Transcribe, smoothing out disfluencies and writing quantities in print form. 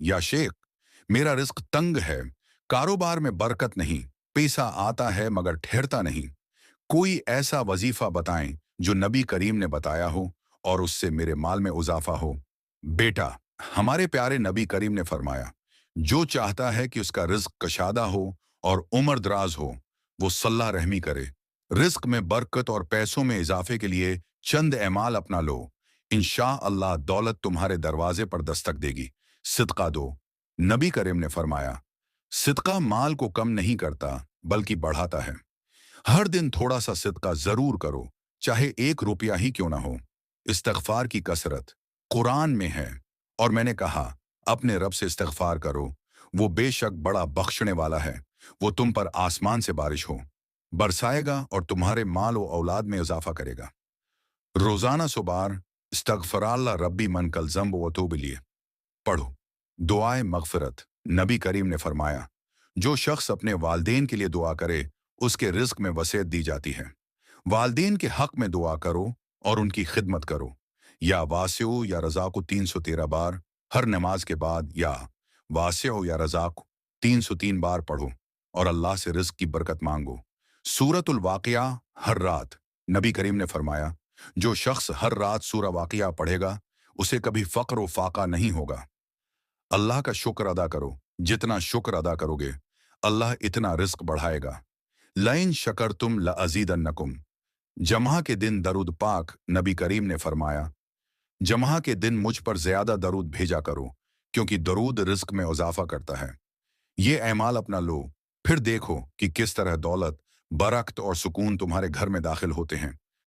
یا शेख, मेरा रिस्क तंग है, कारोबार में बरकत नहीं, पैसा आता है मगर ठहरता नहीं। कोई ऐसा वजीफा बताएं जो नबी करीम ने बताया हो और उससे मेरे माल में इजाफा हो। बेटा, हमारे प्यारे नबी करीम ने फरमाया, जो चाहता है कि उसका रिस्क कशादा हो और उम्र दराज हो, वो सल्ला रहमी करे। रिस्क में बरकत और पैसों में इजाफे के लिए चंद एमाल अपना लो। इंशा अल्लाह दौलत तुम्हारे दरवाजे पर दस्तक देगी। सिदका दो। नबी करीम ने फरमाया, सिदका माल को कम नहीं करता बल्कि बढ़ाता है। हर दिन थोड़ा सा सिदका जरूर करो, चाहे 1 रुपया ही क्यों ना हो। इस्तगफार की कसरत कुरान में है, और मैंने कहा, अपने रब से इस्तगफार करो, वो बेशक बड़ा बख्शने वाला है। वो तुम पर आसमान से बारिश हो बरसाएगा और तुम्हारे माल व औलाद में इजाफा करेगा। रोजाना सुबार इस्तगफराल्ला रब्बी मन कल जम्ब व तूब लिए पढ़ो। दुआए मगफिरत, नबी करीम ने फरमाया, जो शख्स अपने वालदेन के लिए दुआ करे उसके रिस्क में वसीयत दी जाती है। वालदेन के हक में दुआ करो और उनकी खिदमत करो। या वास्यो या रज़ाको 313 बार हर नमाज के बाद, या वास्यो या रज़ाको 303 बार पढ़ो और अल्लाह से रिस्क की बरकत मांगो। सूरतुल वाक़िया हर रात, नबी करीम ने फरमाया, जो शख्स हर रात सूरा वाक़िया पढ़ेगा उसे कभी फ़क्र व फाका नहीं होगा। अल्लाह का शुक्र अदा करो, जितना शुक्र अदा करोगे अल्लाह इतना रिस्क बढ़ाएगा। लइन शकर तुम लअज़ीदन्नकुम। जमा के दिन दरूद पाक, नबी करीम ने फरमाया, जमा के दिन मुझ पर ज्यादा दरूद भेजा करो, क्योंकि दरूद रिस्क में इजाफा करता है। ये ऐमाल अपना लो, फिर देखो कि किस तरह दौलत, बरकत और सुकून तुम्हारे घर में दाखिल होते हैं।